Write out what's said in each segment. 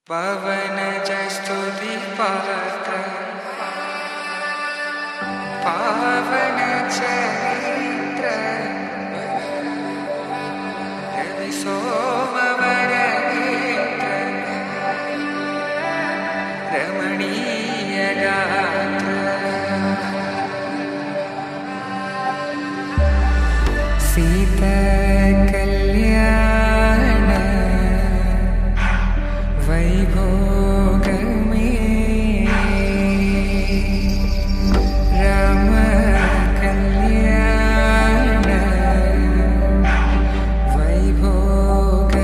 पवनज स्तुति पात्र पावन चरित्र रवि सोमवर नेत्र रमणीय गात्र सीता कल्याण वैभोग में राम कल्याण वैभोग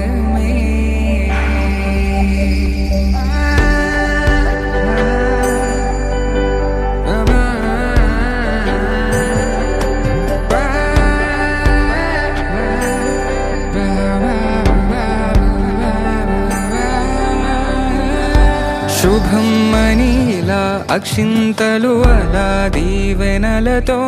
శుభం మనీలా అక్షింతలు అలా దీవెనలతో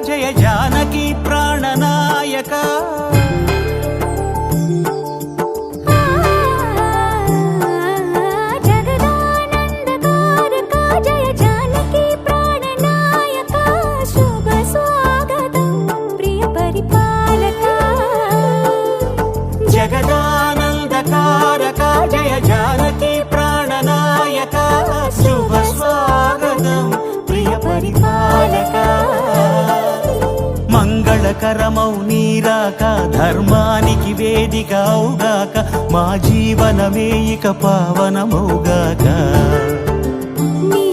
జయ జానకి ప్రాణనాయక జగదానందకారక జయ జానకి ప్రాణనాయక శుభ స్వాగతం ప్రియ పరిపాలక జగదానందకారక జయ జానకి ప్రాణనాయక శుభ స్వాగతం ప్రియ పరిపాలక మంగళకరమౌ నీరాక ధర్మానికి వేదిక అవుగాక మా జీవనమే ఇక పావనమౌగాక నీ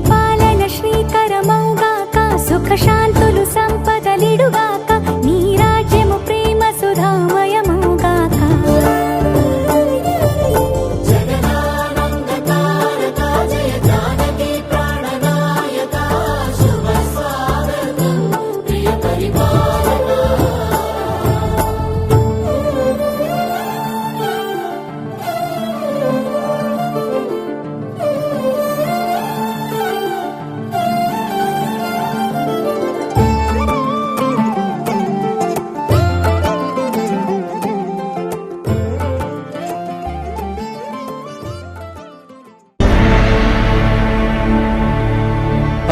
పాలన శ్రీకరమౌగాక సుఖ శాంతులు సంపదలిడుగాక నీ రాజ్యము ప్రేమ సుధామయమౌగాక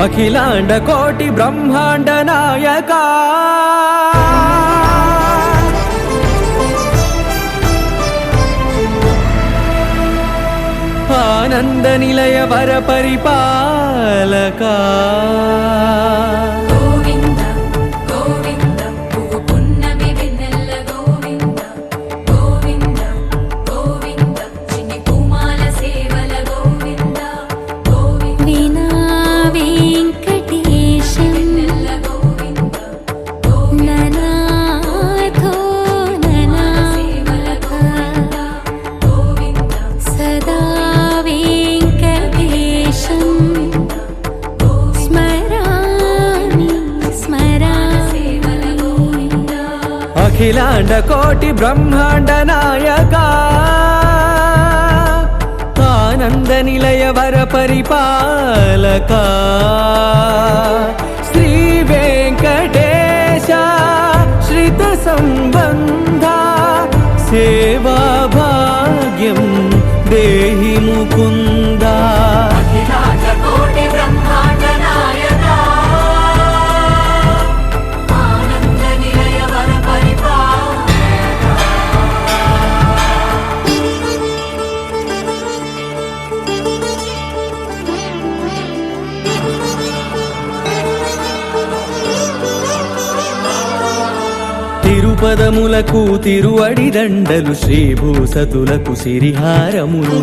అఖిలాండ కోటి బ్రహ్మాండ నాయక ఆనంద నిలయ వర పరిపాలక అఖిలాండ కోటి బ్రహ్మాండ నాయక ఆనంద నిలయ వర పరిపాలక శ్రీ వెంకటేశ శ్రిత సంబంధ సేవా భాగ్యం దేహి ముకుంద తిరుపదములకు తిరువడి దండలు శ్రీభూసతులకు సిరిహారములు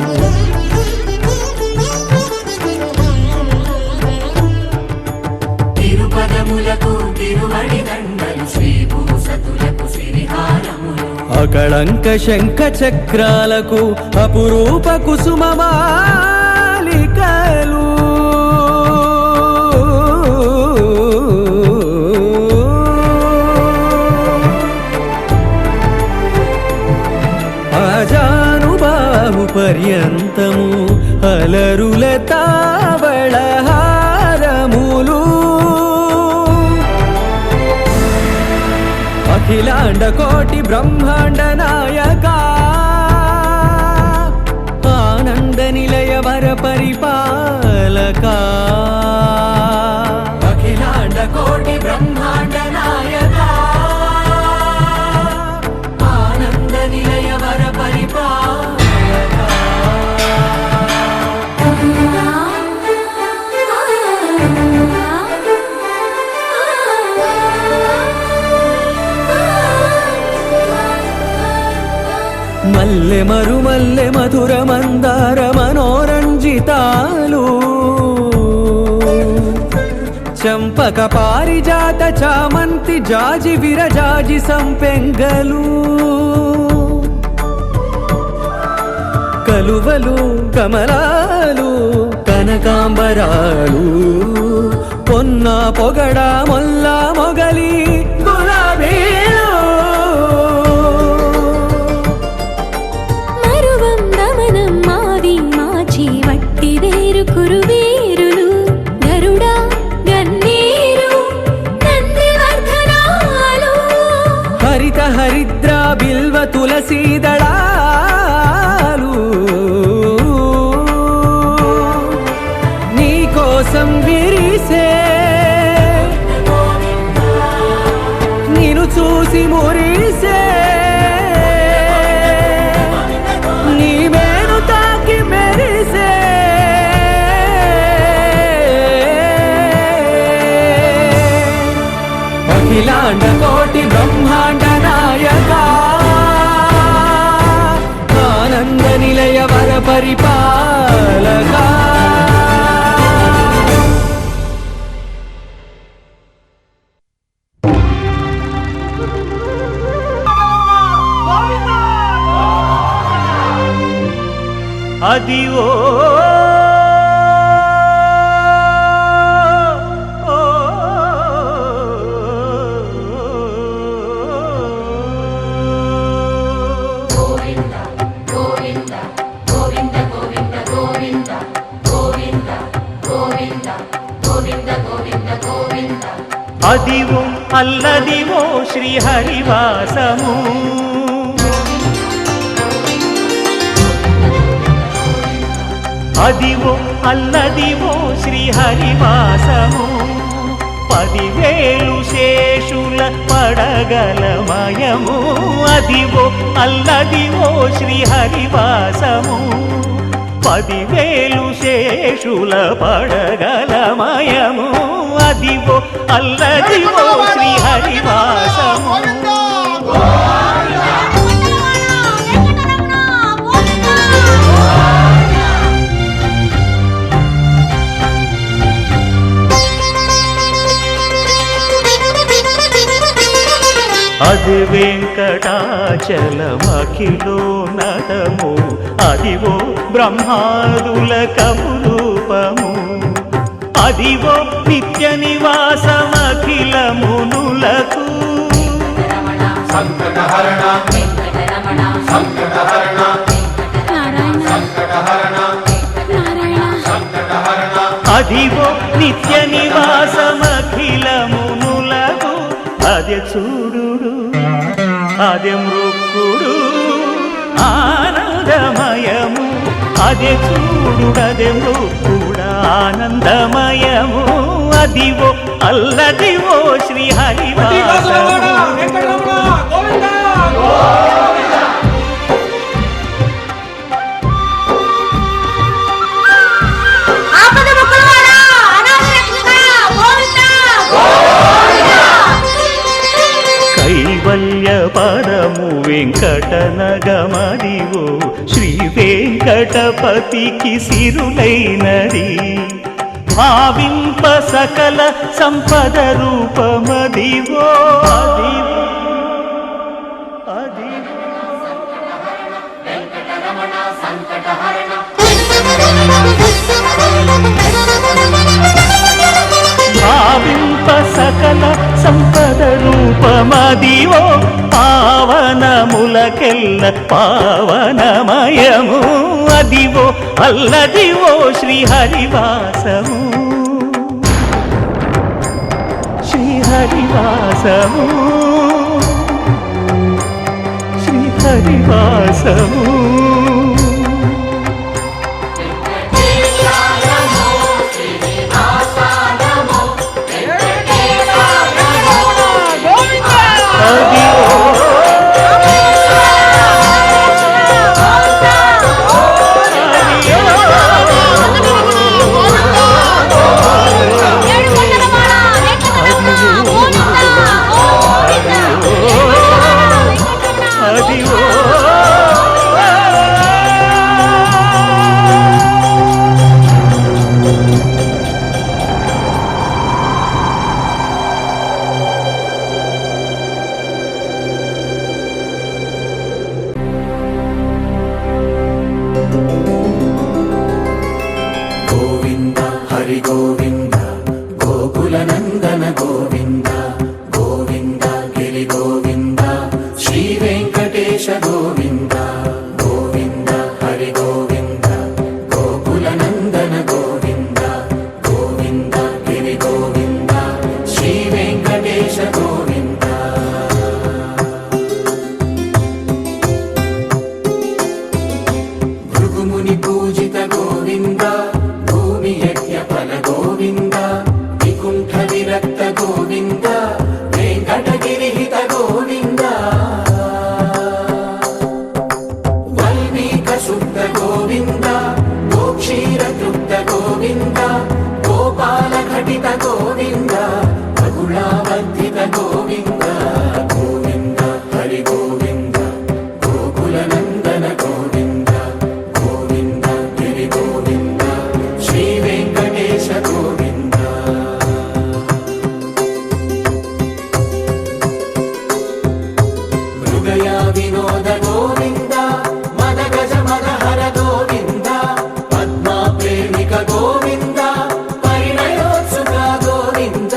తిరుపదములకు తిరువడి దండలు శ్రీభూసతులకు సిరిహారములు అకళంక శంఖ చక్రాలకు అపురూప కుసుమమాలికలు ఆజానుబాహు పర్యంతము అలరుల తావళహారములు అఖిలాండ కోటి బ్రహ్మాండ నాయక ఆనంద నిలయ వర పరిపాలక అఖిలాండ కోటి బ్రహ్మాండ నాయక ఆనంద నిలయ వర పరిపాలక మల్లె మరుమల్లె మధుర మందార మనోరంజితాలు చంపక పారిజాత చామంతి జాజి విరజాజి సంపెంగలు కలువలు కమలాలు కనకాంబరాలు పొన్న పొగడ మొల్ల మొగలి గులాబీలు మరువం దమనం మావి మాచి వట్టి వేరు కురువేరులు గరుడా గన్నీరు నందివర్ధనాలు హరిత హరిద్ర బిల్వ తులసీదళాలు నీకోసం విరిసే నిన్ను చూసి మురిసే నీ మేను తాకి మెరిసే అఖిలాండ కోటి బ్రహ్మాండ నాయక ఆనంద నిలయ వర పరిపాలక అదివో అదివో అల్లదివో శ్రీహరివాసము అదివో అల్లదివో శ్రీహరివాసము 10,000 శేషుల పడగలమయము అదివో అల్లదివో శ్రీహరివాసము 10,000 శేషుల పడగలమయము అదివో అల్లదివో శ్రీహరివాసము అది వెంకటాచలమఖిలో నటము అదివో బ్రహ్మాదుల కమురూపము అదివో నిత్య నివాసమఖిల మునులకు అదివో నిత్య నివాసమఖిల మునులకు అదే చూడు అదే మృక్కుడు ఆనందమయము అదే చూడు అదే మృక్కుడు ఆనందమయము అదివో అల్లదివో శ్రీహరివాసము కైవల్య పదము వెంకటనగమదివో శ్రీ వెంకటపతికి సిరులైనది భావింప సకల సంపద రూపమదివో అదివో అదివో భావింప సకల సంపద రూపమదివో పావనములకెల్ల పావనమయము అదివో అల్లదివో శ్రీహరివాసము శ్రీహరివాసము శ్రీహరివాసము గోవింద హరి గోవింద గోకుల నందన గోవింద గోవింద గిరి గోవింద శ్రీ వెంకటేశ గోవింద గోవింద హరి గోవింద గోకుల నందన గోవింద గోవింద గిరి గోవింద శ్రీ వెంకటేశ గోవింద భృగుముని పూజిత గోవింద భూమి యజ్ఞ ఫల గోవింద వికుంఠ విరక్త గోవింద వెంకటగిరిహిత గోవింద వల్మీక శుద్ధ గోవింద గోక్షీర తృప్త గోవింద గోపాల ఘటిత గోవింద బహుళావర్ధిత గోవింద గోవింద హరి గోవింద గోకుల నందన గోవింద గోవింద గిరి గోవింద శ్రీ వెంకటేశ గోవింద మృగయా వినోద గోవింద మద గజ మదహర గోవింద పద్మా ప్రేమిక గోవింద పరిణయోత్సుక గోవింద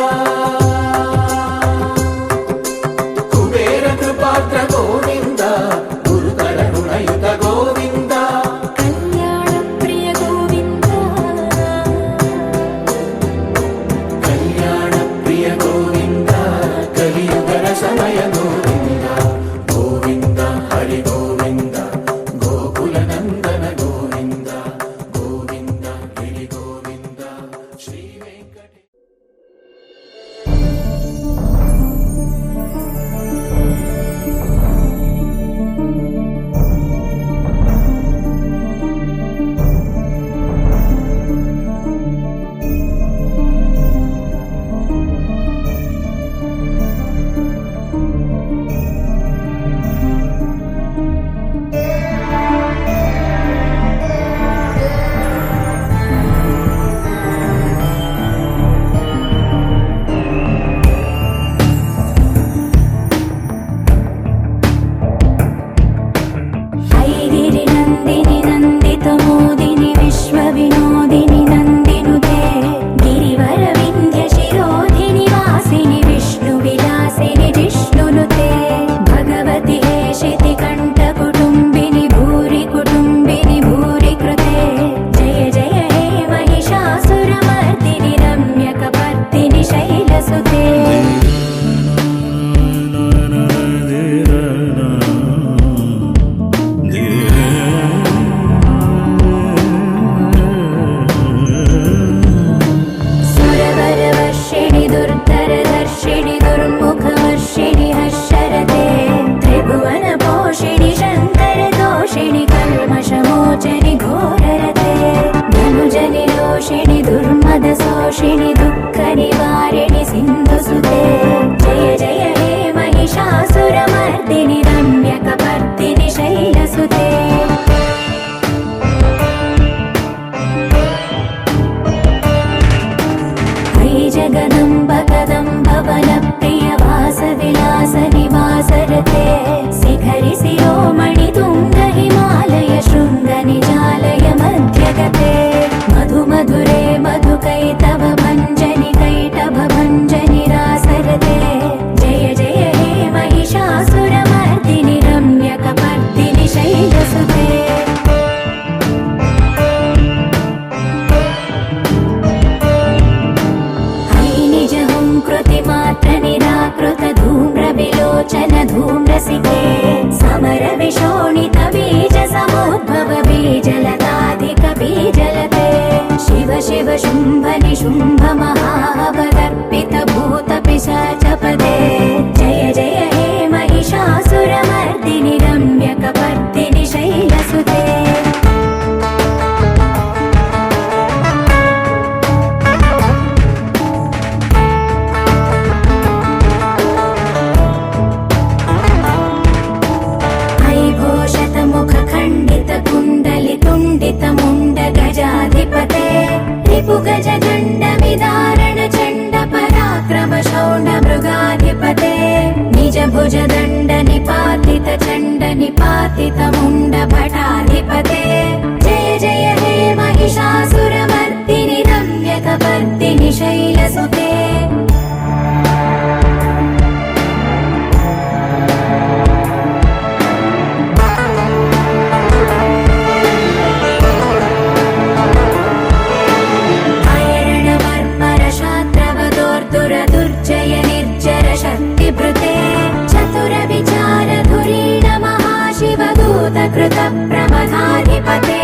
शुम्भ निशुम्भ महावदर्पित भूत पिशाचपदे जय जय हे महिषासुरमर्दिनि रम्यकपर्दिनि शैलसुते मुण्ड गजाधिपते रिपुगज दण्डविदारण चण्ड पराक्रम शौण्ड मृगाधिपते निज भुज दण्ड निपातित चण्ड निपातित मुण्ड भटाधिपते जय जय हे महिषासुरमर्दिनि रम्यकपर्दिनि शैलसुते दुर्जय निर्जर शक्तिभृते चतुर विचार धुरीण महाशिवदूत कृत प्रमथाधिपते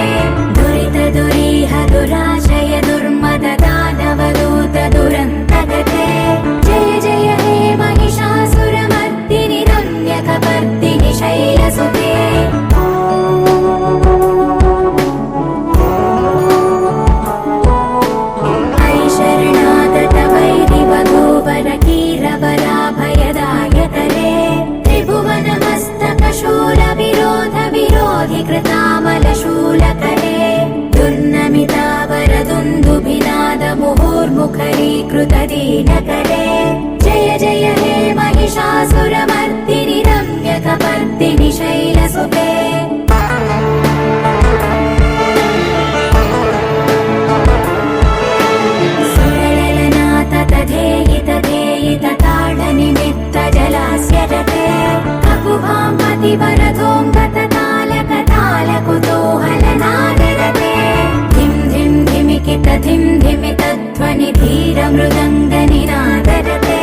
दुरित दुरीह दुराशय दुर्मद दानवदूत दुरन्तगते जय जय हे महिषासुरमर्दिनि रम्यकपर्दिनि शैलसुते कीरवराभयदायकरे त्रिभुवनमस्तकशूलविरोध विरोधिकृतामलशूलकरे दुर्नमितावरदुन्दुभिनाद मुहुर्मुखरीकृतदीनकरे जय जय हे महिषासुरमर्दिनि रम्यकपर्दिनि शैलसुते निमित्त जलास्य रते ककुभां पतिवरधोङ्गत तालकताल कुतूहलनादरते धिं धिं धिमिकित धिं धिमित ध्वनि धीर मृदङ्गनिनादरते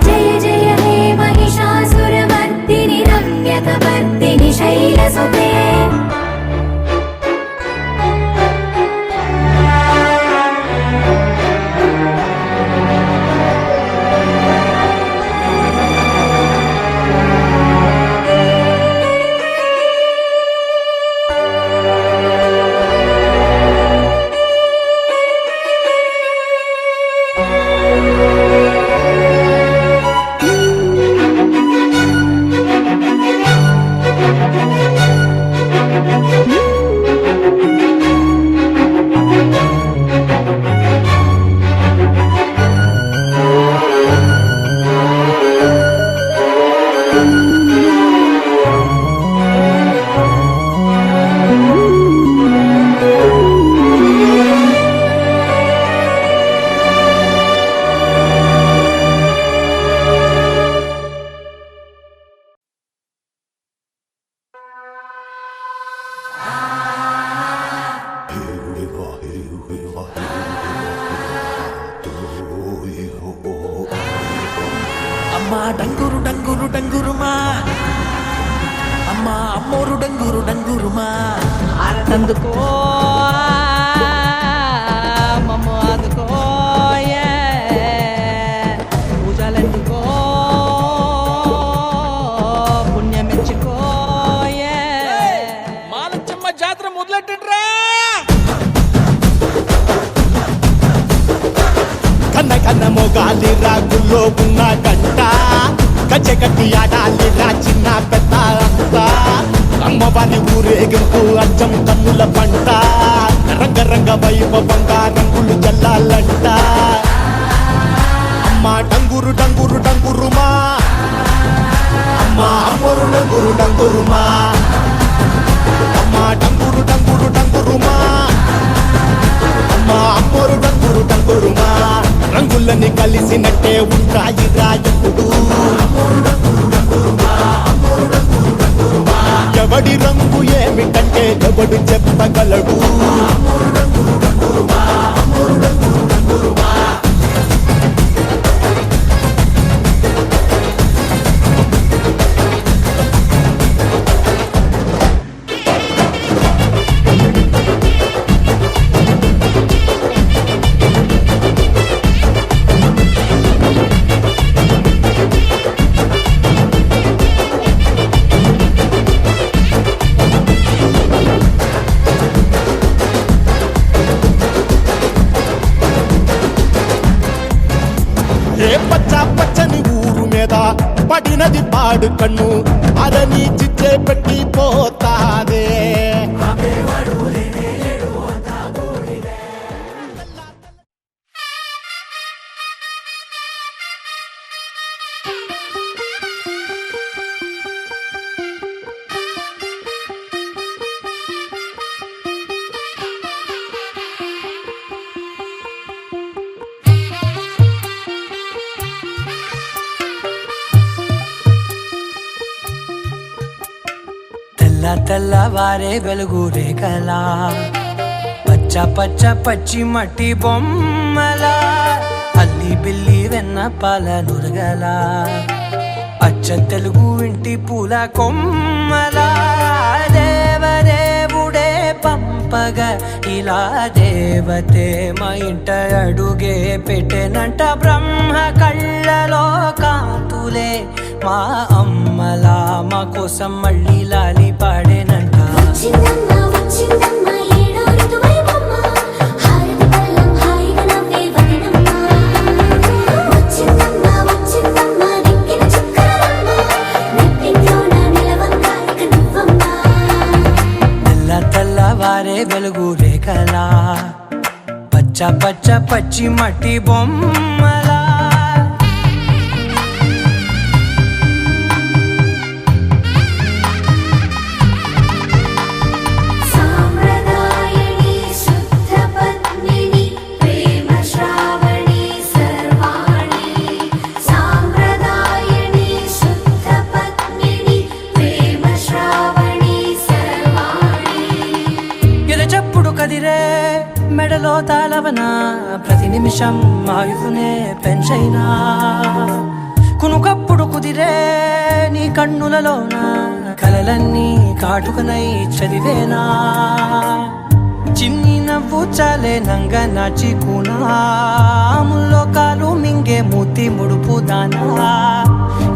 जय जय हे महिषासुरमर्दिनि रम्यकपर्दिनि शैलसुते అమ్మా డంగురు డంగురు డంగురుమా అమ్మా అమ్మోరు డంగురు డంగురుమా ఆనందుకో మమ్మ అందుకో పూజలెందుకో పుణ్యమెచ్చుకో మాలచ్చమ్మ జాతర మొదలెట్టండ్రా కన్న కన్న మొగాలి రాగుల్లో ఉన్న గంట గచ్చగట్టి ఆడాలి రా చిన్న పెద్ద అంతా అమ్మవారి ఊరేగింపు అచ్చం కన్నుల పంట రంగరంగ వైభవంగా రంగులు చల్లాలంట అమ్మ డంగురు డంగురు డంగురుమా అమ్మ అమ్మోరు డంగురు డంగురుమా అమ్మ డంగురు డంగురు డంగురుమా అమ్మ అమ్మోరు డంగురు డంగురుమా రంగులని కలిసినట్టే ఉంటాయి రాయకుడు ఎవడి రంగు ఏమిటంటే ఎవడు చెప్పగలడు పడినది పాడు కన్ను అదని చిచ్చే పెట్టి పోతాదే తెల్లవారే వెలుగు రేఖలా పచ్చ పచ్చ పచ్చి మట్టి బొమ్మలా అల్లి బిల్లి వెన్న పాల నురగలా అచ్చ తెలుగు ఇంటి పూల కొమ్మలా దేవదేవుడే పంపగ ఇలా దేవతే మా ఇంట అడుగే పెట్టెనంట బ్రహ్మ కళ్ళలో కాంతులే మా అమ్మలా మా కోసం మళ్ళీ లాలి పాడేనంట తెల్లవారే వెలుగు రేఖలా పచ్చ పచ్చ పచ్చి మట్టి బొమ్మలా మెడలో తాళవన ప్రతి నిమిషం ఆయుధునే పెంచైనా కునుకప్పుడు కుదిరే నీ కన్నులలోన కలలన్నీ కాటుకనై చదివేనా చిన్ని నవ్వు చాలే నంగ నాచి కూనాముల్లో కాలు మింగే మూతి ముడుపు దానా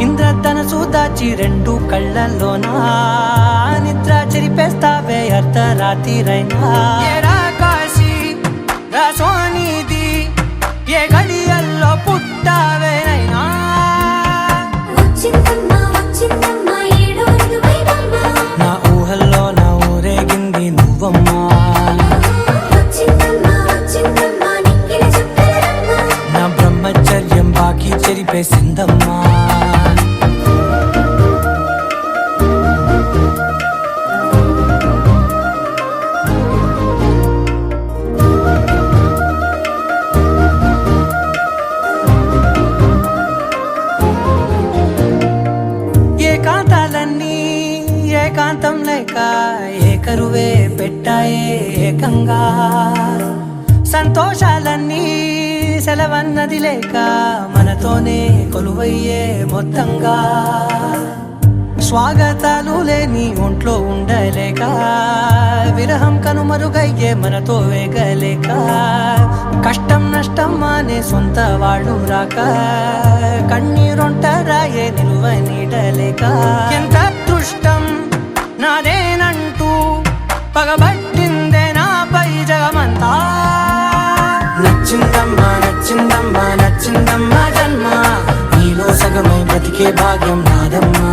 ఇంద్రధనసు దాచి రెండు కళ్ళల్లోనా నిద్ర చెరిపేస్తావే అర్ధరాత్రిరైనా సోనిది ఏ గడియల్లో పుట్టావేనైనా నా ఊహల్లో నా ఊరేగింది నువ్వమ్మా నా బ్రహ్మచర్యం బాకీ చెరిపేసిందమ్మా ఏకాంతం లేక ఏకరువే పెట్టాయే ఏకంగా సంతోషాలన్నీ సెలవన్నది లేక మనతోనే కొలువయ్యే మొత్తంగా స్వాగతాలు లేని ఒంట్లో ఉండలేక విరహం కనుమరుగయ్యే మనతో వేగలేక కష్టం నష్టం అనే సొంత వాడు రాక కన్నీరొంటరాయే నిలువ నీడలేక ఎంత అదృష్టం నాదేనంటూ పగబట్టిందే నాపై జగమంతా నచ్చిందమ్మా నచ్చిందమ్మా నచ్చిందమ్మా జన్మ నీలో సగమై బ్రతికే భాగ్యం నాదమ్మా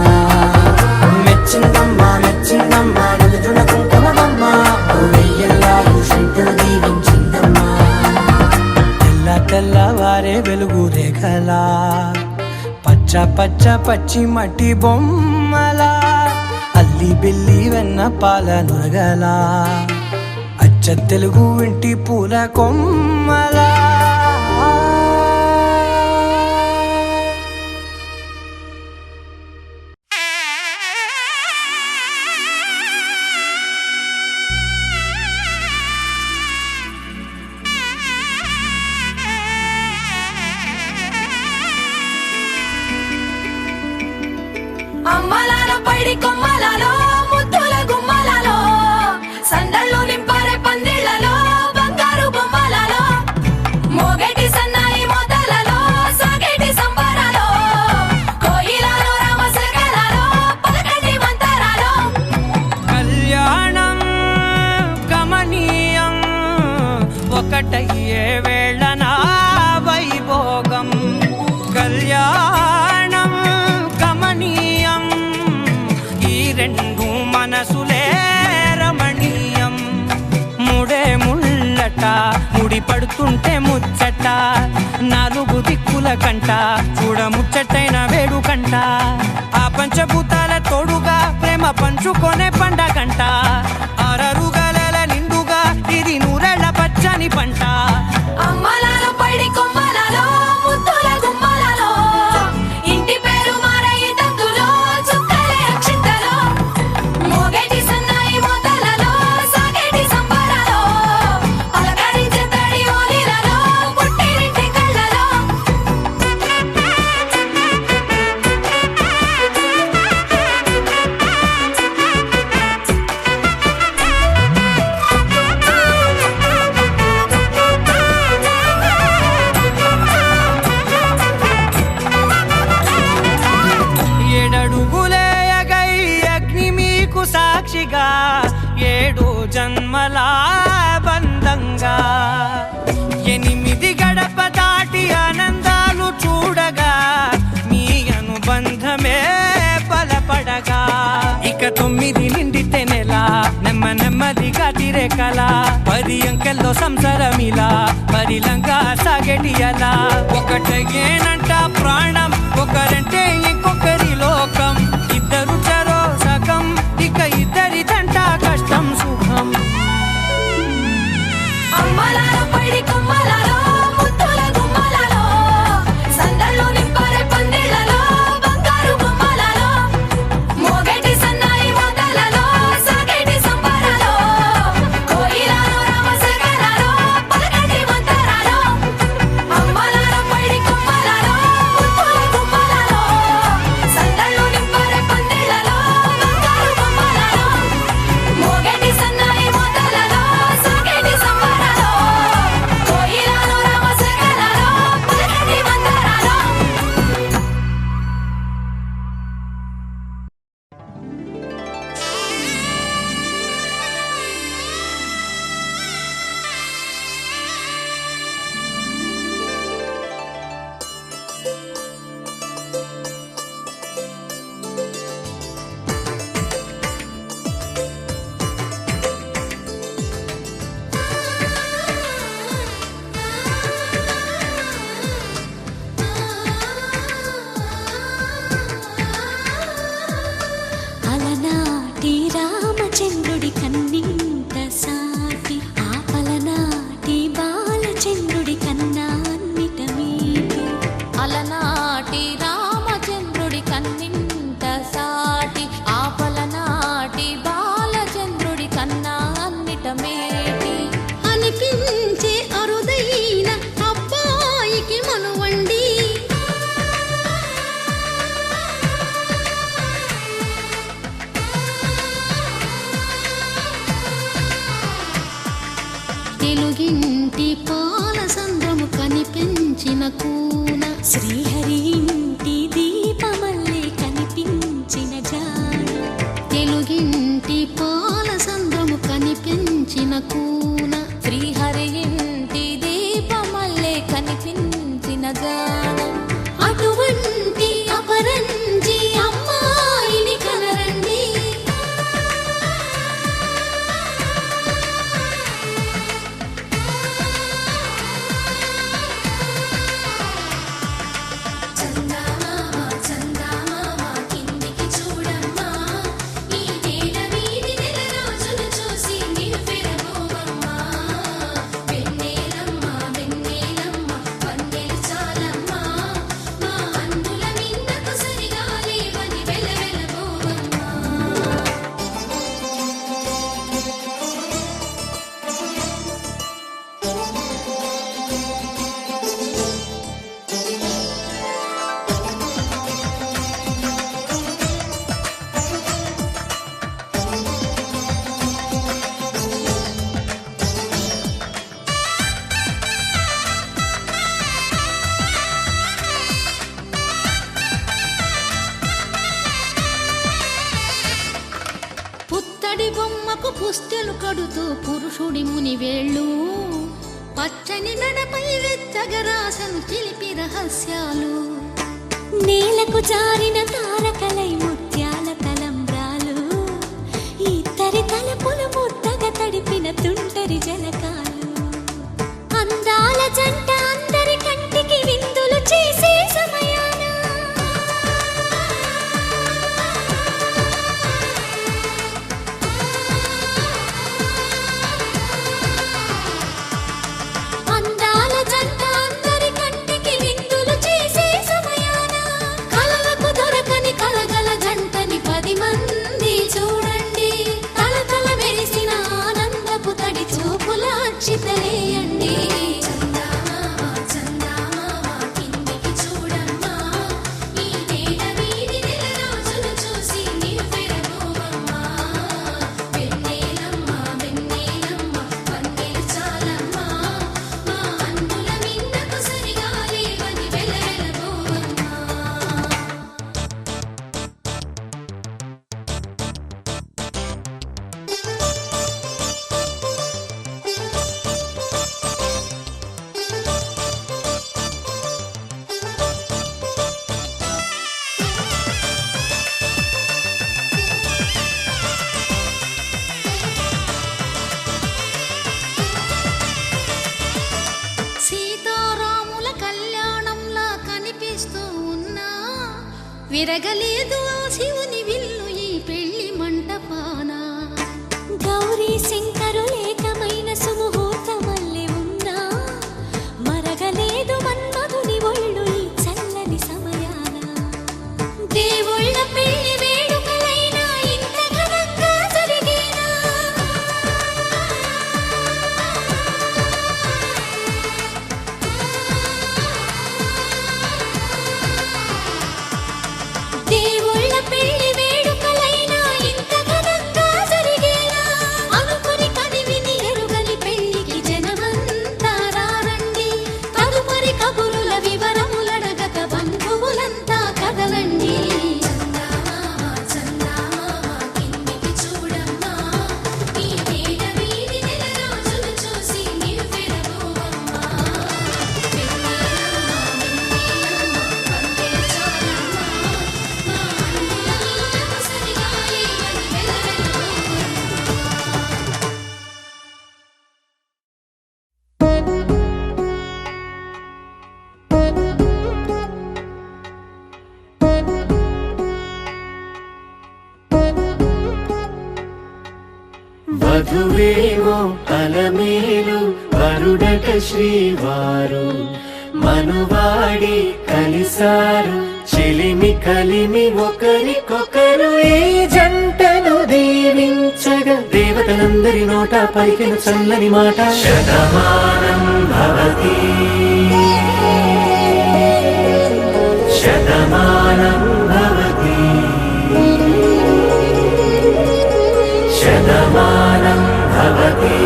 మెచ్చిందమ్మా మెచ్చిందమ్మా నిలుచున కుంకుమమ్మా వెయ్యల్లా శంకరు దీవించిందమ్మా తెల్లవారే వెలుగు రేఖలా పచ్చ పచ్చ పచ్చి మట్టి బొమ్మలా అల్లి బిల్లి వెన్న పాల నురగలా అచ్చ తెలుగు ఇంటి పూల కొమ్మలా అమ్మలాల పైడి కొమ్మలలో ముద్దుల గుమ్మలలో సందళ్ళు నింపారే పందిళ్లలో బంగారు బొమ్మలలో మోగేటి సన్నాయి మోతలలో సాగేటి సంబరాలో కోయిలలో రామశకలలో పలకటి మంతరాలో కళ్యాణం గమనీయం ఒకటయ్యే వేళ నా వైభోగం కళ్యాణం ఉట్టి పడుతుంటే ముచ్చట నాలుగు దిక్కుల కంట చూడ ముచ్చటైన వేడుకంట ఆ పంచభూతాల తోడుగా ప్రేమ పంచుకొనే పండగంట ఆరరుగల నిండుగా ఇది నూరెళ్ళ పచ్చని పంట అమ్మలాలో పడి కొమ్మలలో ముద్దుల గుమ్మలలో ఇంటి పేరు మారయి తందులో చుక్కలే అక్షింతలో మోగేటి సన్నాయి మోతలలో సాగేటి సంబరాలో పలకరించే తడి ఓలిలలో పుట్టినింటి కళ్ళలో ఏడడుగులేయగై అగ్ని మీకు సాక్షిగా 7 జన్మల బంధంగా 8 గడప దాటి ఆనందాలు చూడగా మీ అనుబంధమే బలపడగా ఇక 9 నిండితే నెల నెమ్మదిగా తిరేకల 10 అంకెల్లో సంసారమిలా పరిలంగా సాగేటి అలా ఒకటేనంట ప్రాణం ఒకరంటే ఇంకొకరి లోకం ఇద్దరు చరో సగం ఇక ఇద్దరిదంట కష్టం సుఖం అమ్మలాలో పడి కొమ్మలలో ముద్దుల గుమ్మలలో సందళ్ళు నింపరే పందిళ్ళలో బంగారు బొమ్మలలో మోగేటి సన్నాయి మోతలలో సాగేటి సంబరాలో కోయిలలో రామసగనాలో పలకటి మంతరాలో అమ్మలాలో పడి కొమ్మలలో ముద్దుల గుమ్మలలో సందళ్ళు నింపరే పందిళ్ళలో బంగారు బొమ్మలలో మోగేటి సన్నాయి మోతలలో సాగేటి సంబరాలో కోయిలలో రామసగనాలో పలకటి మంతరాలో అలనాటి రామచంద్రుడి కన్నింత సాటి ఆపలనాటి బాలచంద్రుడి కన్నా అన్నిట మీటి అలనాటి రామచంద్రుడి కన్నింత సాటి ఆపలనాటి బాలచంద్రుడి కన్నా అన్నిట మేటి అనిపించే అరుదైన అబ్బాయికి మనువండి తెలుగింటి పాల సంద్రము కనిపించిన కూన శ్రీహరి ఇంటి దీపమల్లే కనిపించిన జాడ తెలుగింటి పాల సంద్రము కనిపించిన కూన శ్రీహరి ఇంటి దీపమల్లే కనిపించిన జాడ అటువంటి అపరంజి అమ్మాయిని కనరండి చందమామ చందమామ కిందికి చూడమ్మా ఈ నేల వీధి నెల రోజులు చూసి నిన్ను పెరగోవమ్మా వెన్నెలమ్మ వెన్నెలమ్మ వన్నెలు చాలమ్మా మా అందుల మిన్నకు సరిగా లేవని వెలవెలబోవమ్మా పుత్తడి బొమ్మకు పుస్తెలు కడుతూ పురుషుడి ముని వేళ్ళు పచ్చని నడపై వెచ్చగరాసను చిలిపి రహస్యాలు నేలకు జారిన తారకలై ముత్యాల తలంబ్రాలు ఇద్దరి తలపులు ముద్దగా తడిపిన తుంటరి జలకాలు విరగలేదు ఆ శివుని విల్లు ఈ పెళ్లి మంటపాన. గౌరీ శంకరు ఏకమైన సుముహూర్తమల్లె ఉన్నా మరగలేదు మన్మధుని ఒళ్ళు ఈ చల్లని సమయాన. దేవుళ్ళ పెళ్లి వేడుకలైనా ఇంత ఘనంగా జరిగేనా? దేవుళ్ళ పెళ్లి వేడుకలైనా ఇంత ఘనంగా జరిగేనా? అనుకుని కనివిని ఎరుగని పెళ్లికి జనమంతా రారండి. తదుపరి కబురుల వివరములడగక బంధువులంతా కదలండి. చందమామ చందమామ కిందికి చూడమ్మా, ఈ నేల వీధి నెల రోజులు చూసి నివ్వెరపోవమ్మా. వెన్నెలమ్మ వెన్నెలమ్మ పంటే చాలమ్మా, మా అన్నుల నీడకు సరిగాయి అని వెలవెలబోవమ్మా. వధువేమో అలమేలు వరుడట శ్రీవారు మనువాడి కలిసారు చెలిమి కలిమి ఒకరికొకరు ఈ జంటను దీవించగా దేవతలందరి నోట పలికిన చల్లని మాట శతమానం భవతి శతమానం భవతి శతమానం భవతి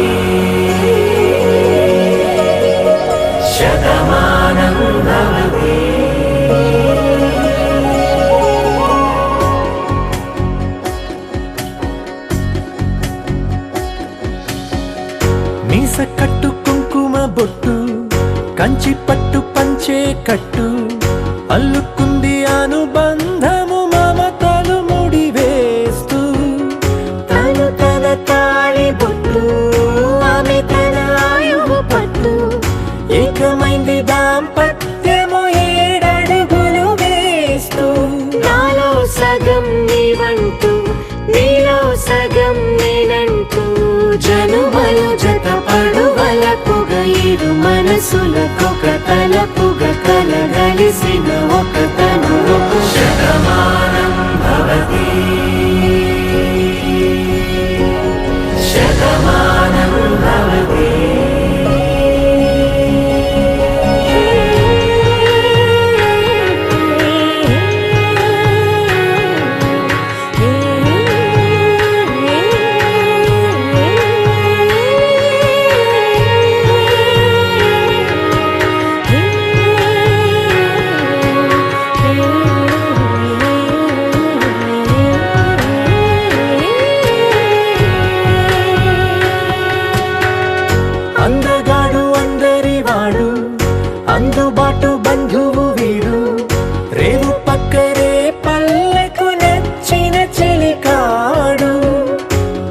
శతమానం భవతి. మీస కట్టు కుంకుమ బొట్టు కంచి పట్టు పంచే కట్టు అల్లుకుంది అనుబంధము మమతలు ముడివేస్తూ తను తన తాళి బొట్టు ఆమె తన ఆయువు పట్టు ఏకమైంది దాంపత్యము 7 అడుగులు వేస్తూ నాలో సగం నీవంటూ నీలో సగం నేనంటూ జనుమలు జత పడువలపుగ ఇరు మనసులకొక తలపుగ కలగలిసిన ఒక తను శతమానం భవతి శతమానం భవతి. అందగాడు అందరివాడు అందుబాటు బంధువు వీడు రేవు పక్కరే పల్లెకు నచ్చిన చెలికాడు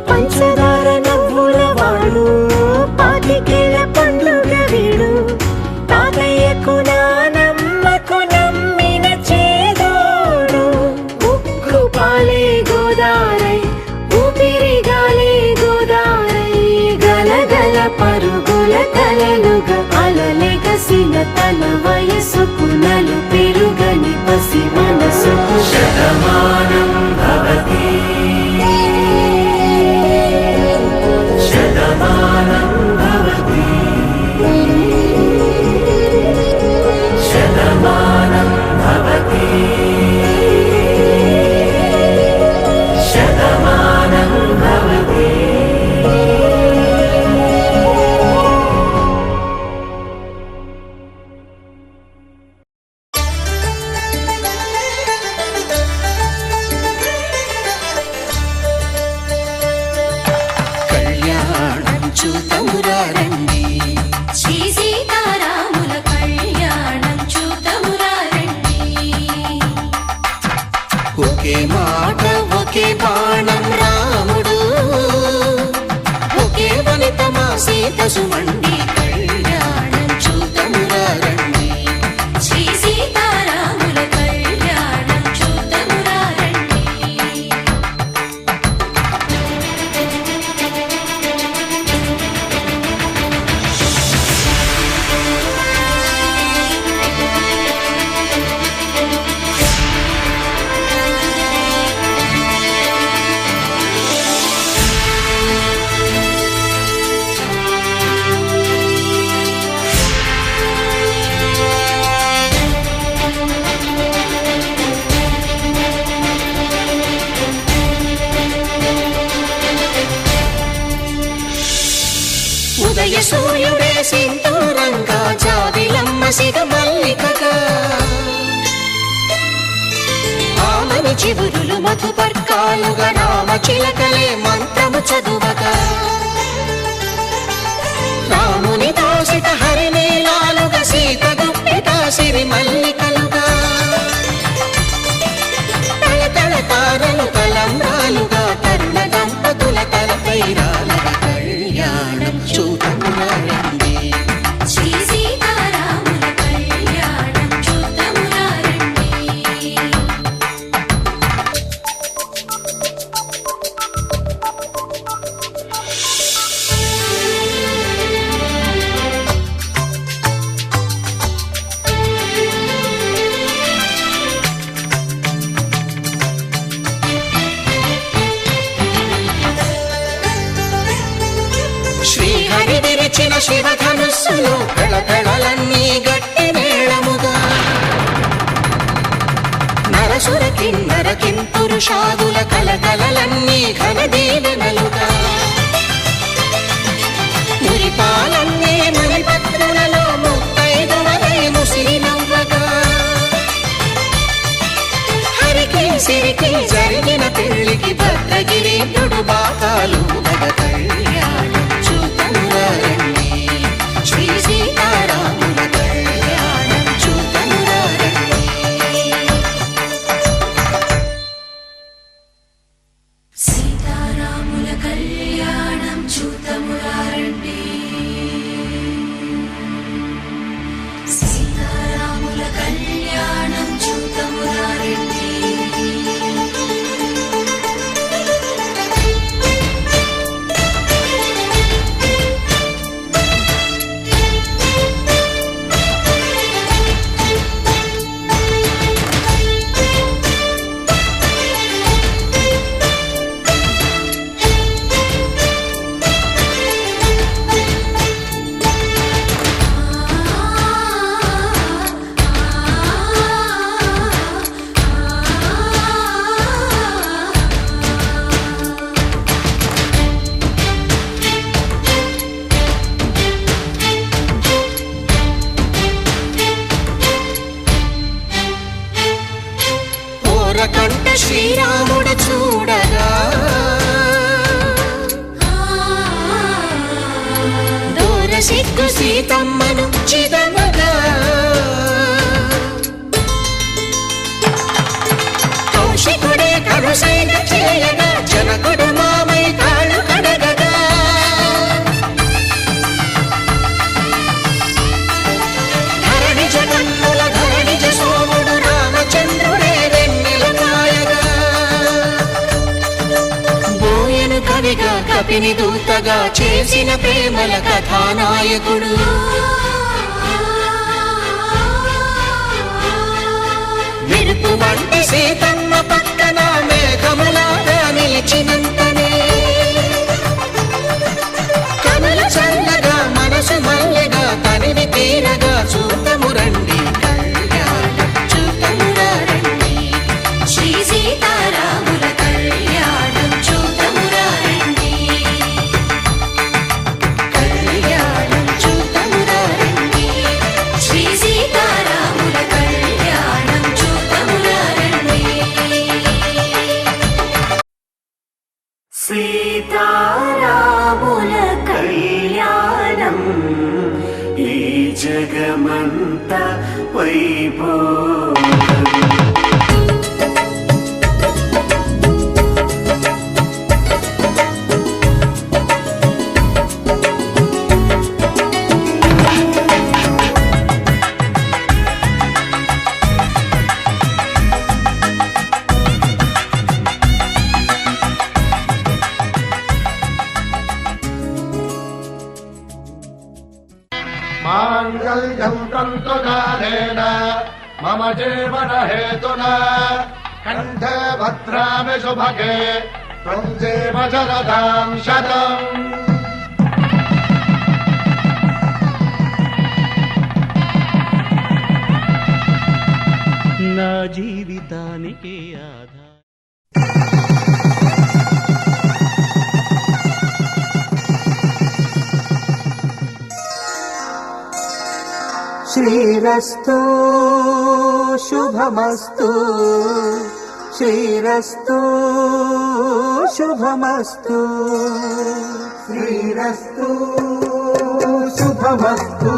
పంచదార నవ్వుల వాడు పాతికేల పండుగ వీడు తాతయ్యకు నానమ్మకు నమ్మిన చేదోడు ఉక్కు పాలే గోదారై ఊపిరిగాలే గోదారై గలగల పరుగుల కలలుగా అలలెగసిన తన వయసుకు నలు పెరుగని పసి మనసుకు శతమానం భవతి శతమానం భవతి శతమానం భవతి శతమానం భవతి. కళ్యాణం చూతమురారండి, శ్రీ సీతారాముల కళ్యాణం చూతమురారండి. ఒకే మాట ఒకే బాణం రాముడు ఒకే వనిత మా సీత సుమండి కళ్యాణం చూతమురారండి, శ్రీ సీతారాముల కళ్యాణం చూత సిగ మల్లికగా ఆమని చివురులు మధుపర్కాలుగా రామ చిలకలే మంత్రము చదువగా రాముని దోసిట హరినీలాలుగా సీత గుప్పిట సిరి మల్లికలుగా తళతళ తారలు తలంబ్రాలుగా తరుణ దంపతుల తలపైరాలుగా కళ్యాణం చూడమురండి శ్రీ సీతారాముల కళ్యాణం చూద్దామురా రండి. శ్రీహరి విరిచిన శివధనుస్సులు కళకళలన్నీ గట్టి మేళముగా నరసుర కిన్నర కింపురుషాదుల కలకలలన్నీ ఘన దీవెనలుగా మురిపాలన్నీ మణిపత్రులలో ముత్తైదువలై ముసిరి నవ్వగా హరికి సిరికి జరిగిన పెళ్లికి భద్రగిరీంద్రుడు బాకాలు కళ్యాణం చూతమురండి శ్రీ సీతారాముల కళ్యాణం చూతమురండి సీతారాముల కళ్యాణం చూద్దామురా రండి. సీతారాముల కళ్యాణం చూద్దామురా రండి. ఓరకంట శ్రీరాముడు చూడగా దూర సిగ్గు సీతమ్మను చిదమగా కౌశికుడే కరుసైన చేయగా జనకుడు మామై కాళ్ళు కడగగా ధరణి జగన్నుల ధరణిజ సోముడు రామచంద్రుడే వెన్నెల కాయగా బోయను కవిగా కపిని దూతగా చేసిన ప్రేమల కథానాయకుడు మెరుపు వంటి సీతమ్మ పక్కన మేఘములాగా నిలిచినంతనే కనుల చల్లగా మనసు మల్లెగా తనివి తీరగా చూతమురండి కళ్యాణం చూతమురండి శ్రీ సీతారాముల కళ్యాణం చూద్దామురా రండి. కళ్యాణం చూతమురండి శ్రీ సీతారాముల కళ్యాణం చూద్దామురా రండి. సీతారాముల కళ్యాణం ఈ జగమంత వైభోగం మాంగళ్యం తంతుకారేణ మమ జీవన హేతునా కంఠే భద్రామి శుభగే త్వం జీవ శరదాం శతం. నా జీవితానికి ఆధారం శ్రీ శ్రీరస్తు శుభమస్తు శ్రీరస్తు శుభమస్తు శ్రీరస్తు శుభమస్తు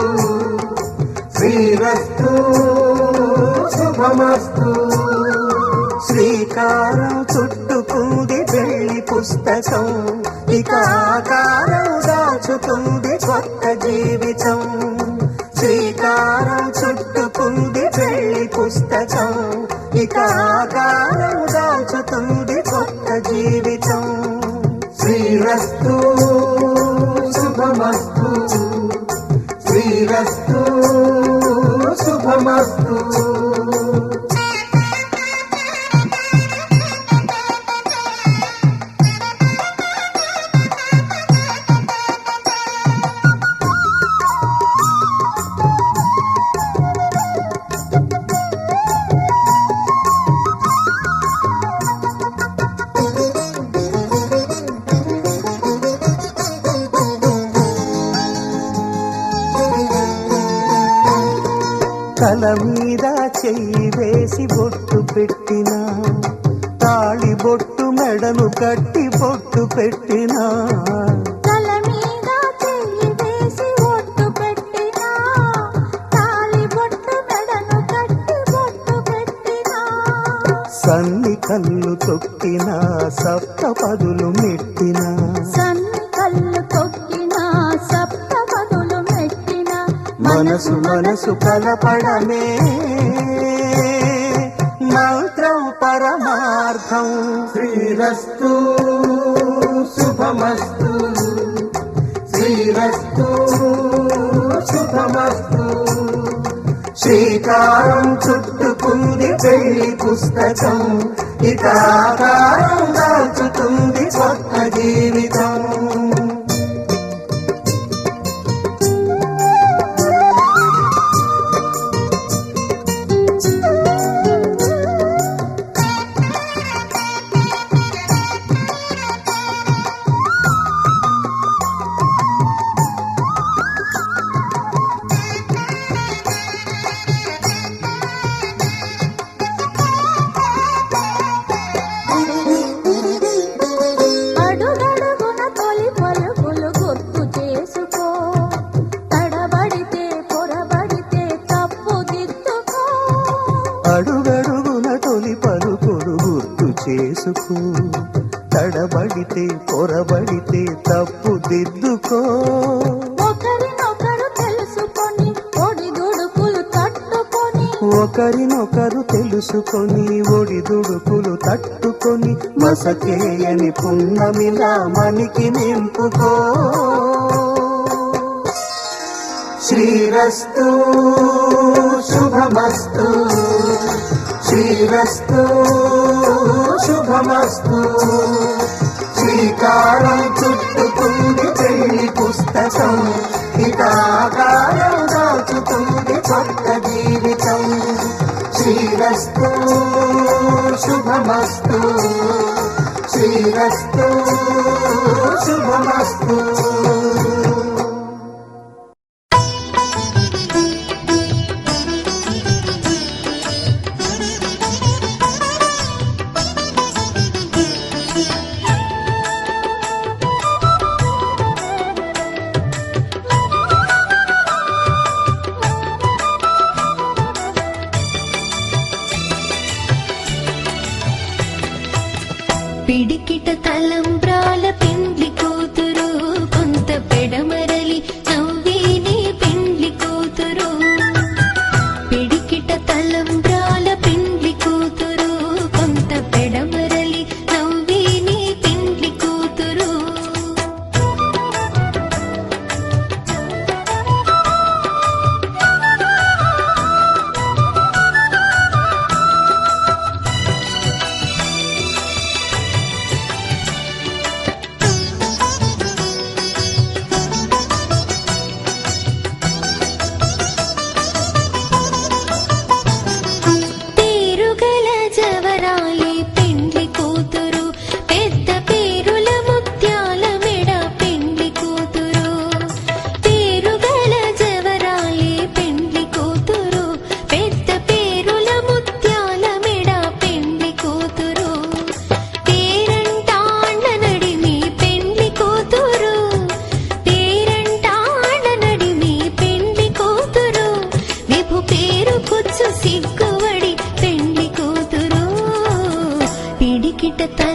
శ్రీరస్తు శుభమస్తు శ్రీకారం చుట్టుకుంది పెళ్లి పుస్తకం ఇక ఆకారం దాచుతుంది కొత్త జీవితం శ్రీకారం చుట్టుకుంది పెళ్లి పుస్తకం ఇక ఆకారం దాచుతుంది కొత్త జీవితం శ్రీరస్తు శుభమస్తు శ్రీరస్తు శుభమస్తు తల మీద చెయ్యి వేసి బొట్టు పెట్టినా తాళి బొట్టు మెడను కట్టి బొట్టు పెట్టినా తల మీద చెయ్యి వేసి ఒట్టు పెట్టినా తాళి బొట్టు మెడను కట్టి బొట్టు పెట్టినా సన్ని కళ్ళు తొక్కినా సప్త పదులు మెట్టినా సన్ని కళ్ళు తొక్కినా సప్త పదులు మెట్టినా మనసు మనసు కలపడమే మంత్రం పరమార్థం శ్రీరస్తు శుభమస్తు శ్రీరస్తు శుభమస్తు శ్రీకారం చుట్టుకుంది పెళ్లి పుస్తకం ఇక ఆకారం దాచుతుంది కొత్త జీవితం అడుగడుగున తొలి పలుకులు గుర్తు చేసుకో తడబడితే పొరబడితే తప్పు దిద్దుకో అడుగడుగున తొలి పలుకులు గుర్తు చేసుకో తడబడితే పొరబడితే తప్పు దిద్దుకో ఒకరినొకరు తెలుసుకొని ఒడిదుడుకులు తట్టుకొని ఒకరినొకరు తెలుసుకొని ఒడిదుడుకులు తట్టుకొని మసకేయని పున్నమిలా మనికి నింపుకో శ్రీరస్తు శుభమస్తు శ్రీరస్తు శుభమస్తు శ్రీకారం చుట్టుకుంది పెళ్లి పుస్తకం ఇక ఆకారం దాచుతుంది కొత్త జీవితం శ్రీరస్తు శుభమస్తు శ్రీరస్తు శుభమస్తు పిడికిట తలంబ్రాల పెండ్లి కూతురు కొంత పెడమరలి నవ్విని పెండ్లి కూతురు పిడికిట తలంబ్రాల పెండ్లి కూతురు కొంత పెడమరలి నవ్విని పెండ్లి కూతురు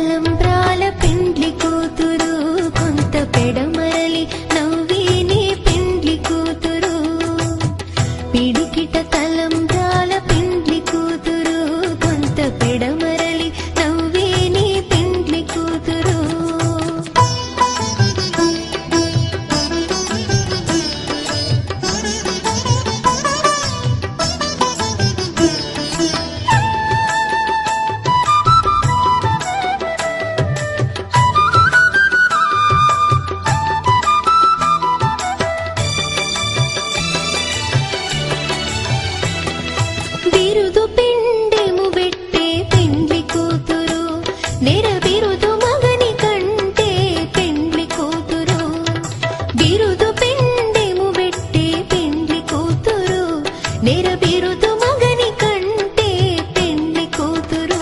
తలంబ్రాల పెండ్లి కూతురు కొంత పెడమరలి నవ్విని పెండ్లి కూతురు పిడికిట తలంబ్రాల పెండ్లి కూతురు కొంత పెడమరలి నవ్విని పెండ్లి కూతురు బిరుదు పిండెము బెట్టే పెండ్లి కూతురు నెర బిరుదు మగని కంటే పెండ్లి కూతురు బిరుదు పిండెము బెట్టే పెండ్లి కూతురు నెర బిరుదు మగని కంటే పెండ్లి కూతురు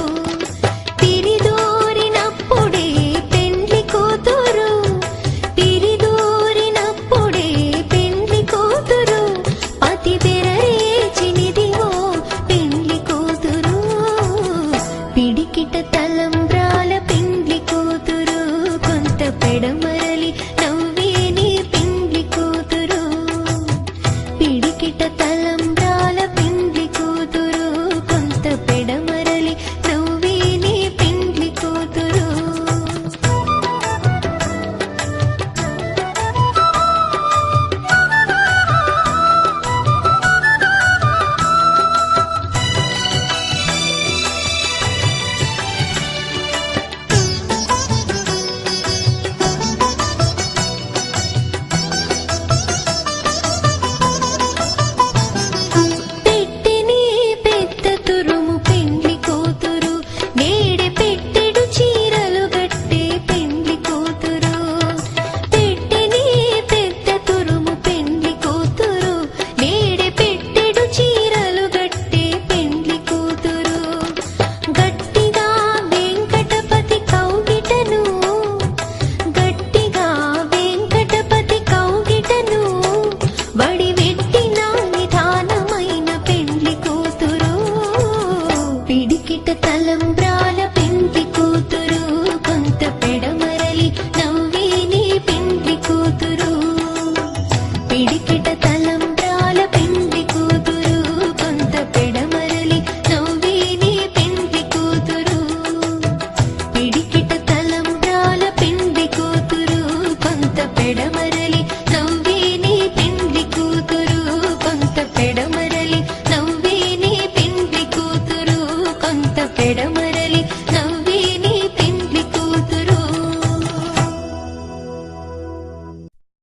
తిరిదోరినప్పుడే పెండ్లి కూతురు తిరిదోరినప్పుడే పెండ్లి కూతురు పతి బెరరేచినిదివో పెండ్లి కూతురు పిడికిట తలంబ్రాల పెండ్లి కూతురు కొంత పెడమరలి నవ్వేని పెండ్లి కూతురు పిడికిట తలంబ్రాల పెండ్లి కూతురు కొంత పెడమరలి నవ్వేని పెండ్లి కూతురు పెట్టిని పెద్ద తురుము పెండ్లి కూతురు నేడే పెట్టెడు చీరలు గట్టే పెండ్లి కూతురు పెట్టిని పెద్ద తురుము పెండ్లి కూతురు నేడే పెట్టెడు చీరలు గట్టే పెండ్లి కూతురు గట్టిగా వెంకటపతి కౌగిటను గట్టిగా వెంకటపతి కౌగిటను వడివెట్టిన నిదానమైన పెండ్లి కూతురు పిడికిట తలంబ్రాల పెండ్లి కూతురు కొంత పెడమరలి నవ్వేని పెండ్లి కూతురు పిడికిట తలంబ్రాల పెండ్లి కూతురు కొంత పెడమరలి నవ్వేని పెండ్లి కూతురు పిడికిట తలంబ్రాల పెండ్లి కూతురు కొంత పెడమరలి నవ్వేని పెండ్లి కూతురు కొంత పెడమరలి నవ్వేని పెండ్లి కూతురు కొంత పెడమరలి నవ్వేని పెండ్లి కూతురు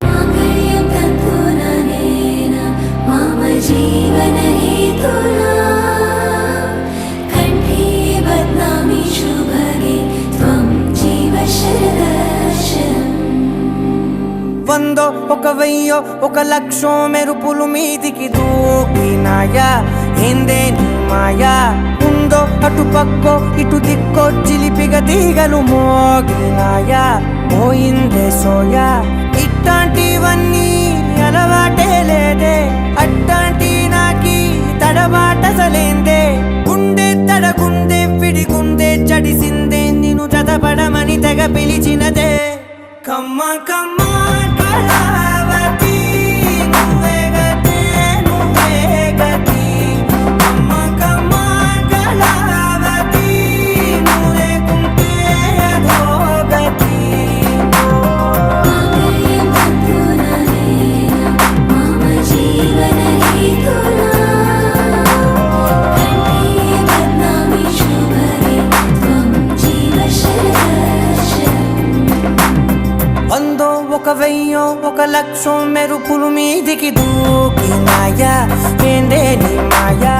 మాంగళ్యం తంతుననేన మమ జీవన హేతునా కంఠే బధ్నామి శుభగే త్వం జీవ శరదర్శనం వందో ఒక వెయ్యో ఒక లక్షో మెరుపులు మీదికి దూకినాయా ఏందే నీ మాయా ఉందో అటు పక్కో ఇటు దిక్కో చిలిపిగ తీగలు మోగినాయా పోయిందే సోయా ఇట్లాంటివన్నీ అలవాటే లేదే అట్లాంటి నాకి తడబాటసలేందే గుండె తడగుందే విడిగుందే చడిసిందే నిన్ను చదపడమని తెగ పిలిచినదే కమ్మ కమ్మ కళావతి నువ్వే గతే నువ్వే గతి కమ్మ కమ్మ కళావతి నువ్వు లేకుంటే అధోగతి మాంగళ్యం తంతుననేన మమ జీవన హేతునా కంఠే బధ్నామి శుభగే త్వం జీవ శరదర్శనం వందో ఒక వెయ్యో ఒక లక్షో మెరుపులు మీదికి దూకినాయా ఏందే నీ మాయా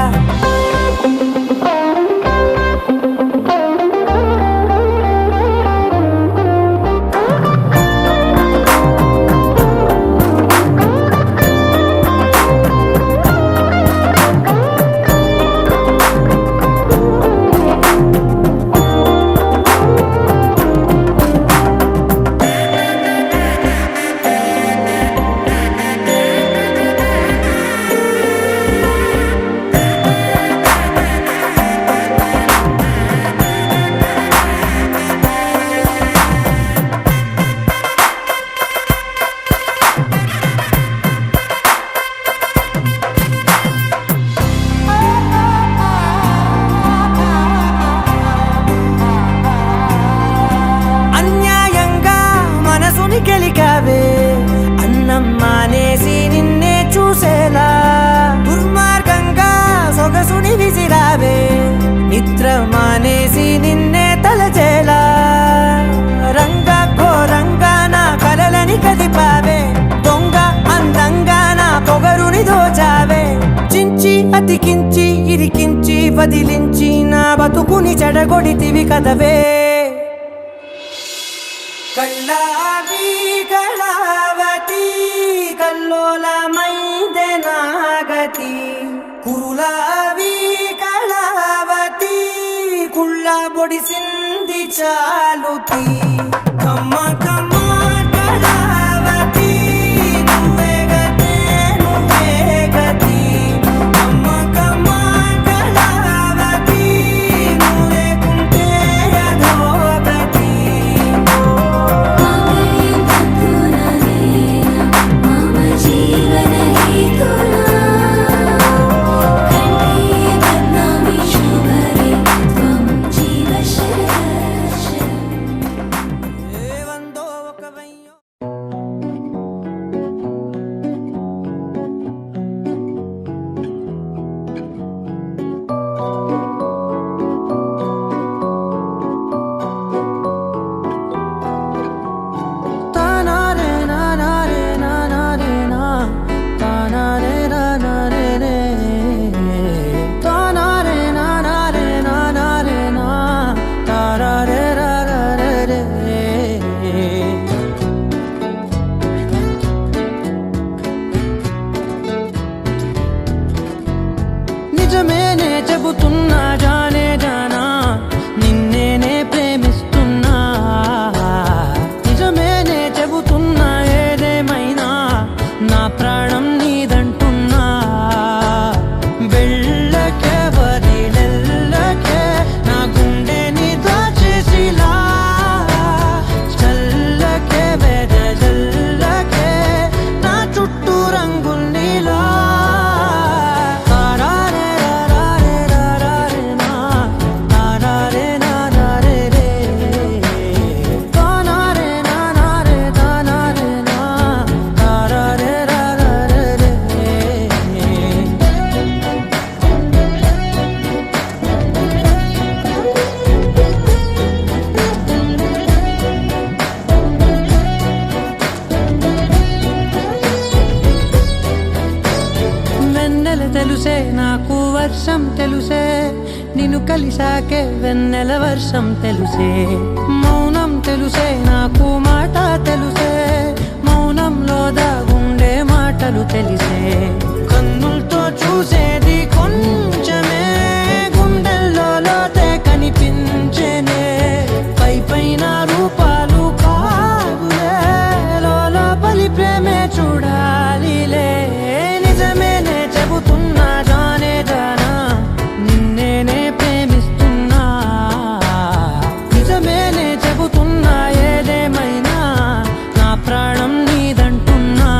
సొగసుని విసిరావే నిద్ర మానేసి నిన్నే తలచేలా రంగా ఘోరంగా నా కలలని కదిపావే దొంగ అందంగా నా పొగరుని దోచావే చించి అతికించి ఇరికించి వదిలించి నా బతుకుని చెడగొడితివి కదవే కళ్ళావి కళావతి కల్లోలమైందే నాగతి కురులావి కళావతి కుళ్ళ బొడిసింది చాలుతి కమ్మ కమ్మ కళావతి నువ్వే గతే నువ్వే గతి కమ్మ కమ్మ కళావతి నువ్వు లేకుంటే అధోగతి మామయ్య బంధునా నేనా మమ జీవన హేతునా కంఠే బద్నామి శుభరే త్వం జీవ శరదర్శనం వందో ఒక వెయ్యో తానారే నానారే నానారే నా తానారే నానారే రే తానారే నానారే నానారే నా తారారే రారారే రే నిజమేనే చెబుతున్నా జానే జానా నిన్నేనే ప్రేమిస్తున్నా నిజమేనే చెబుతున్నా ఏదేమైనా నా ప్రాణం నీదంటున్నా వెళ్ళకే వదిలెల్లకే నా గుండెని దాచేసిలా చల్లకే వెదజల్లకే నా చుట్టూ రంగుల్నిలా తారారే రారారే రారారే నా తారారే నారారే రే తానారే నానారే తానారే నా తారారే రారారే రే వెన్నెల తెలుసే నాకు వర్షం తెలుసే నిన్ను కలిసాకే వెన్నెల వర్షం తెలుసే మౌనం తెలుసే నాకు మాట తెలుసే మౌనంలో దాగుండే మాటలు తెలిసే కన్నులతో చూసేది కొంచెమే గుండెల్లో లోతే కనిపించేనే పై పైన రూపాలు కాదులే లోపలి ప్రేమే చూడాలిలే నిజమేనే చెబుతున్నా జానే జానా నిన్నేనే ప్రేమిస్తున్నా నిజమేనే చెబుతున్నా ఏదేమైనా నా ప్రాణం నీదంటున్నా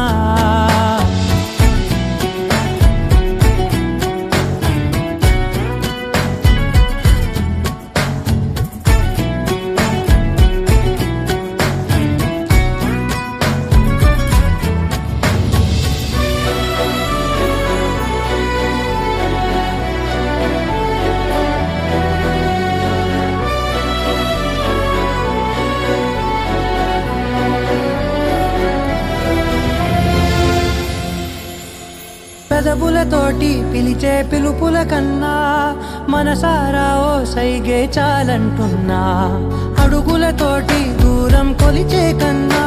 పెదవులతోటి పిలిచే పిలుపుల కన్నా మనసారా ఓ సైగే చాలంటున్నా అడుగులతోటి దూరం కొలిచే కన్నా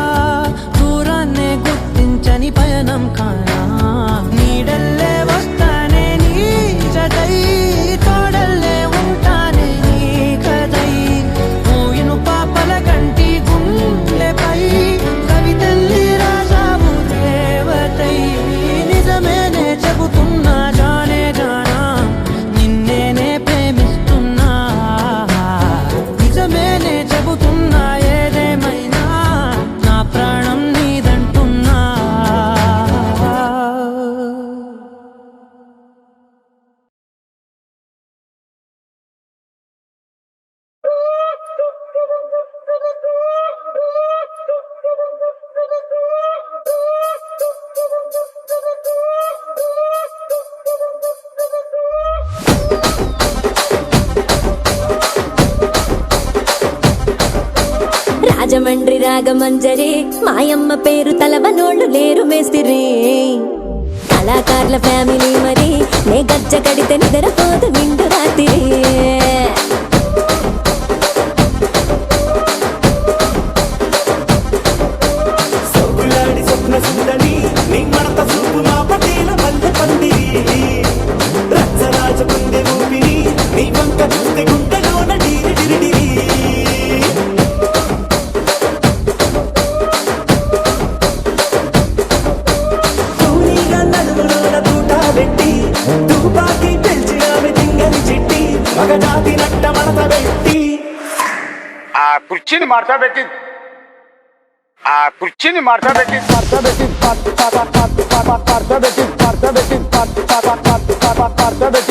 దూరాన్నే గుర్తించని పయనం కానా నీడల్లే వస్తానే నీ జతై తోడల్లే ఉంటానే నీ కదై మోయిను పాపల కంటి గుండెపై కవితల్లి రాజావు దేవతై నిజమేనే చెబుతున్నా జానే జానా నిన్నేనే ప్రేమిస్తున్నా నిజమేనే రాజమండ్రి రాగమంజరి మాయమ్మ పేరు తలవనోళ్ళు లేరు మేస్తిరి కళాకారుల ఫ్యామిలీ మరి నే గజ్జ కడితే నిద్రపోదు నిండు రాత్రి సొగులాడి స్వప్న సుందరి నీ మడత చూపు మా పటేల మల్లె పందిరి రచ్చరాజ కుందె ఊపిరి నీ వంక చూస్తే గుండెలోన డీరి డిరిడిరి తూనీగా నడుములోన తూట పెట్టి తుపాకి పెంచినామె తింగని చిట్టి మగజాతి నట్ట మడత పెట్టి ఆ కుర్చీని మార్చబెట్టి ఆ కుర్చీని మార్చబెట్టి మార్చబెట్టి మార్చబెట్టి మార్చబెట్టి మార్చబెట్టి